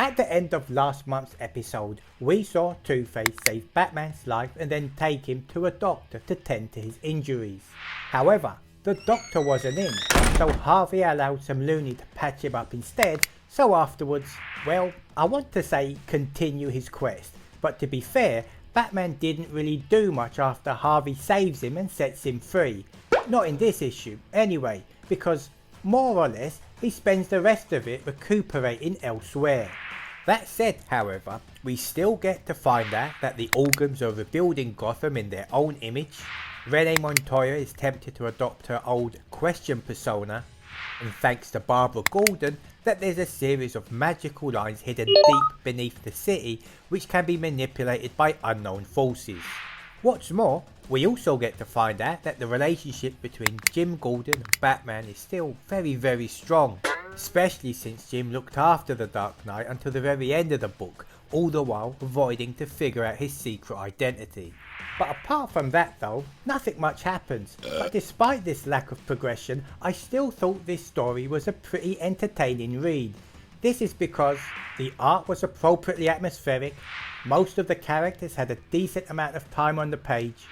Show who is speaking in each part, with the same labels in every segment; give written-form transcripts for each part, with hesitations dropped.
Speaker 1: At the end of last month's episode, we saw Two-Face save Batman's life and then take him to a doctor to tend to his injuries. However, the doctor wasn't in, so Harvey allowed some loony to patch him up instead, so afterwards, well, I want to say continue his quest, but to be fair, Batman didn't really do much after Harvey saves him and sets him free. Not in this issue, anyway, because more or less he spends the rest of it recuperating elsewhere. That said, however, we still get to find out that the Organs are rebuilding Gotham in their own image. Renee Montoya is tempted to adopt her old Question persona, and thanks to Barbara Gordon, that there's a series of magical lines hidden deep beneath the city which can be manipulated by unknown forces. What's more, we also get to find out that the relationship between Jim Gordon and Batman is still very strong, especially since Jim looked after the Dark Knight until the very end of the book, all the while avoiding to figure out his secret identity. But apart from that though, nothing much happens, but despite this lack of progression, I still thought this story was a pretty entertaining read. This is because the art was appropriately atmospheric, most of the characters had a decent amount of time on the page,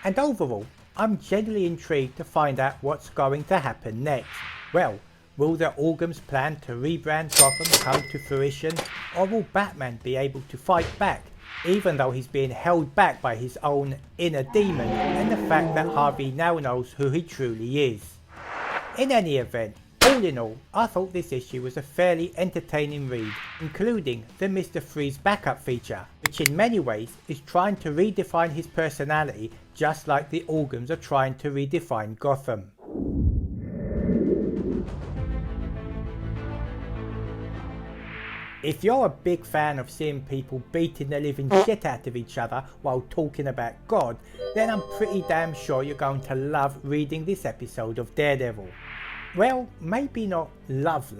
Speaker 1: and overall, I'm genuinely intrigued to find out what's going to happen next. Well, will the Organs plan to rebrand Gotham come to fruition, or will Batman be able to fight back, even though he's being held back by his own inner demon and the fact that Harvey now knows who he truly is? In any event, all in all, I thought this issue was a fairly entertaining read, including the Mr. Freeze backup feature, which in many ways is trying to redefine his personality just like the Organs are trying to redefine Gotham. If you're a big fan of seeing people beating the living shit out of each other while talking about God, then I'm pretty damn sure you're going to love reading this episode of Daredevil. Well, maybe not love,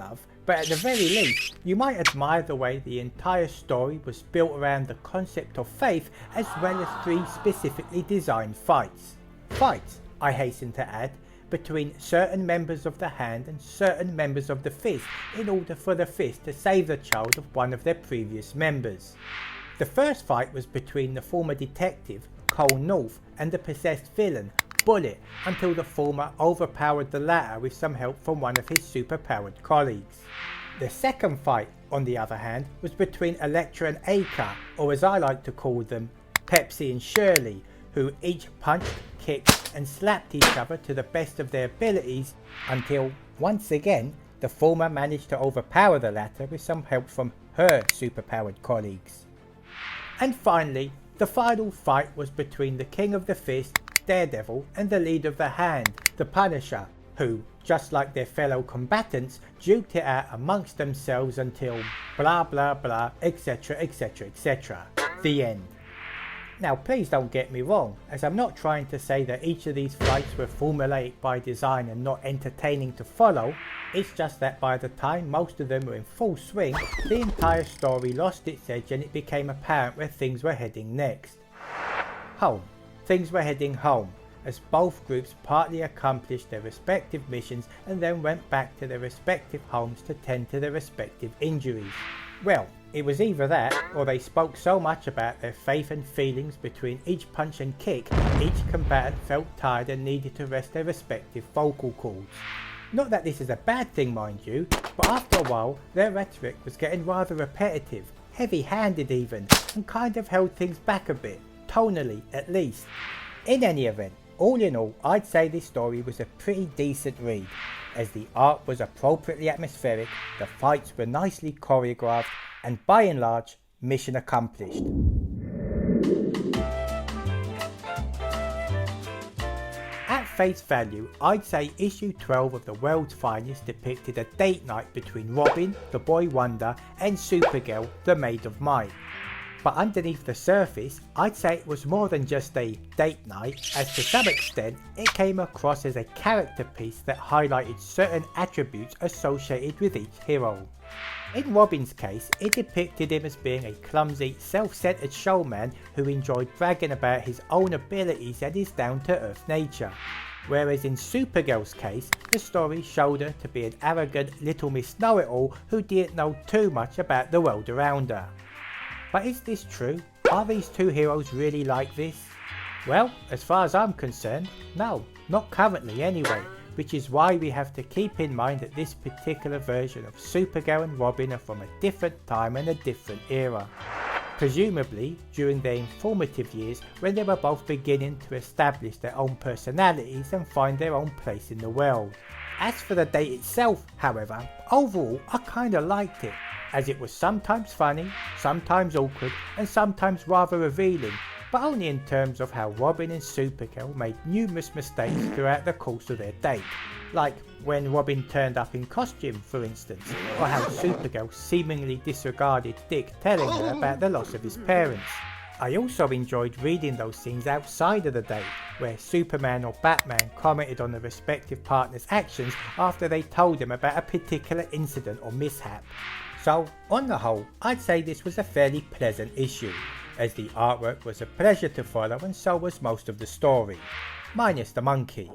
Speaker 1: but at the very least, you might admire the way the entire story was built around the concept of faith as well as 3 specifically designed fights. Fights, I hasten to add, between certain members of the Hand and certain members of the Fist in order for the Fist to save the child of one of their previous members. The first fight was between the former detective, Cole North, and the possessed villain, Bullet, until the former overpowered the latter with some help from one of his superpowered colleagues. The second fight, on the other hand, was between Elektra and Aka, or as I like to call them, Pepsi and Shirley, who each punched, kicked and slapped each other to the best of their abilities until, once again, the former managed to overpower the latter with some help from her superpowered colleagues. And finally, the final fight was between the King of the Fist, Daredevil, and the leader of the Hand, the Punisher, who, just like their fellow combatants, duked it out amongst themselves until blah blah blah etc etc etc. The end. Now please don't get me wrong, as I'm not trying to say that each of these fights were formulaic by design and not entertaining to follow, it's just that by the time most of them were in full swing, the entire story lost its edge and it became apparent where things were heading next. Home. Things were heading home, as both groups partly accomplished their respective missions and then went back to their respective homes to tend to their respective injuries. Well, it was either that, or they spoke so much about their faith and feelings between each punch and kick, each combatant felt tired and needed to rest their respective vocal cords. Not that this is a bad thing, mind you, but after a while their rhetoric was getting rather repetitive, heavy-handed even, and kind of held things back a bit, tonally at least. In any event, all in all, I'd say this story was a pretty decent read, as the art was appropriately atmospheric, the fights were nicely choreographed, and by and large, mission accomplished. At face value, I'd say issue 12 of The World's Finest depicted a date night between Robin, the Boy Wonder, and Supergirl, the Maid of Might. But underneath the surface, I'd say it was more than just a date night, as to some extent it came across as a character piece that highlighted certain attributes associated with each hero. In Robin's case, it depicted him as being a clumsy, self-centered showman who enjoyed bragging about his own abilities and his down-to-earth nature. Whereas in Supergirl's case, the story showed her to be an arrogant little Miss Know-it-all who didn't know too much about the world around her. But is this true? Are these two heroes really like this? Well, as far as I'm concerned, no, not currently anyway, which is why we have to keep in mind that this particular version of Supergirl and Robin are from a different time and a different era. Presumably during their informative years when they were both beginning to establish their own personalities and find their own place in the world. As for the date itself, however, overall I kinda liked it, as it was sometimes funny, sometimes awkward and sometimes rather revealing, but only in terms of how Robin and Supergirl made numerous mistakes throughout the course of their date. Like when Robin turned up in costume, for instance, or how Supergirl seemingly disregarded Dick telling her about the loss of his parents. I also enjoyed reading those scenes outside of the date, where Superman or Batman commented on the respective partner's actions after they told them about a particular incident or mishap. So, on the whole, I'd say this was a fairly pleasant issue, as the artwork was a pleasure to follow and so was most of the story, minus the monkey.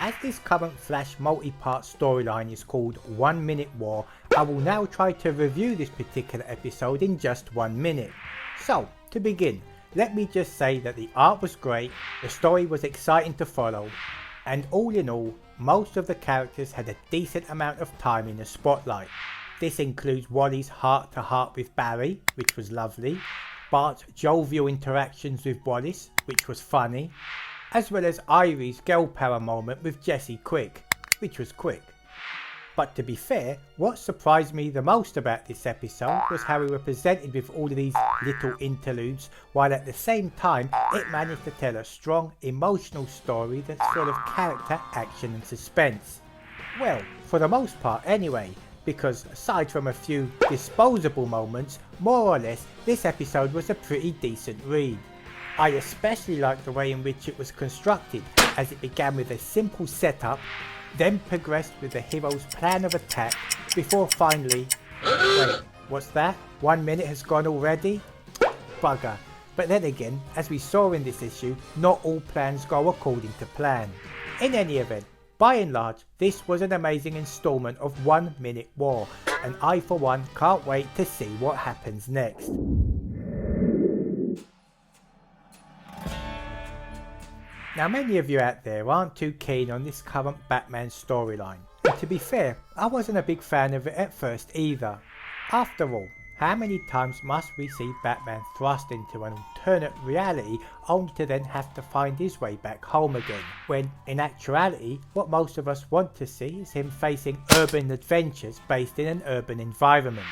Speaker 1: As this current Flash multi-part storyline is called 1 Minute War, I will now try to review this particular episode in just 1 minute. So, to begin, let me just say that the art was great, the story was exciting to follow, and all in all, most of the characters had a decent amount of time in the spotlight. This includes Wally's heart-to-heart with Barry, which was lovely, Bart's jovial interactions with Wallace, which was funny, as well as Irie's girl power moment with Jesse Quick, which was quick. But to be fair, what surprised me the most about this episode was how we were presented with all of these little interludes, while at the same time it managed to tell a strong emotional story that's full of character, action and suspense. Well, for the most part anyway, because aside from a few disposable moments, more or less this episode was a pretty decent read. I especially liked the way in which it was constructed, as it began with a simple setup, then progressed with the hero's plan of attack, before finally... Wait, what's that? 1 minute has gone already? Bugger. But then again, as we saw in this issue, not all plans go according to plan. In any event, by and large, this was an amazing installment of 1 Minute War, and I for one can't wait to see what happens next. Now many of you out there aren't too keen on this current Batman storyline, and to be fair, I wasn't a big fan of it at first either. After all, how many times must we see Batman thrust into an alternate reality only to then have to find his way back home again, when in actuality what most of us want to see is him facing urban adventures based in an urban environment.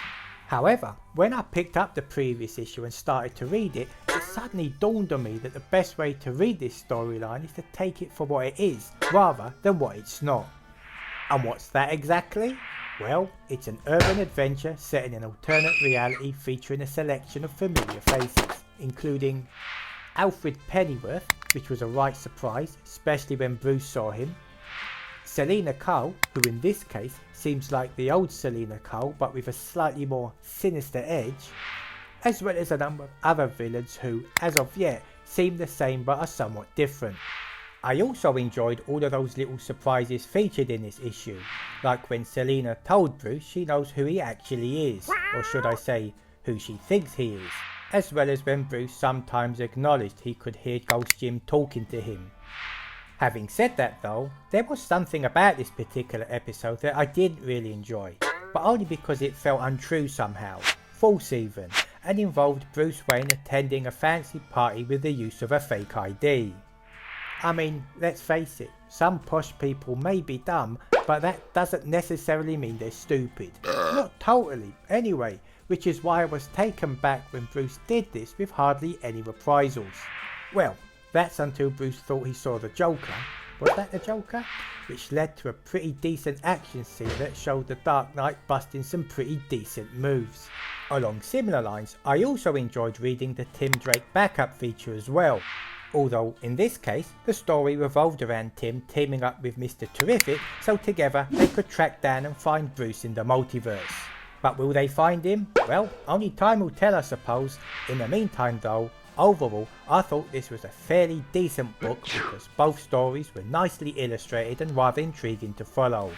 Speaker 1: However, when I picked up the previous issue and started to read it, it suddenly dawned on me that the best way to read this storyline is to take it for what it is, rather than what it's not. And what's that exactly? Well, it's an urban adventure set in an alternate reality featuring a selection of familiar faces, including Alfred Pennyworth, which was a right surprise, especially when Bruce saw him, Selina Kyle, who in this case seems like the old Selina Kyle but with a slightly more sinister edge, as well as a number of other villains who, as of yet, seem the same but are somewhat different. I also enjoyed all of those little surprises featured in this issue, like when Selina told Bruce she knows who he actually is, or should I say, who she thinks he is, as well as when Bruce sometimes acknowledged he could hear Ghost Jim talking to him. Having said that though, there was something about this particular episode that I didn't really enjoy, but only because it felt untrue somehow, false even, and involved Bruce Wayne attending a fancy party with the use of a fake ID. I mean, let's face it, some posh people may be dumb, but that doesn't necessarily mean they're stupid. Not totally, anyway, which is why I was taken back when Bruce did this with hardly any reprisals. Well, that's until Bruce thought he saw the Joker. Was that the Joker? Which led to a pretty decent action scene that showed the Dark Knight busting some pretty decent moves. Along similar lines, I also enjoyed reading the Tim Drake backup feature as well. Although in this case, the story revolved around Tim teaming up with Mr. Terrific so together they could track down and find Bruce in the multiverse. But will they find him? Well, only time will tell, I suppose. In the meantime though, overall, I thought this was a fairly decent book because both stories were nicely illustrated and rather intriguing to follow.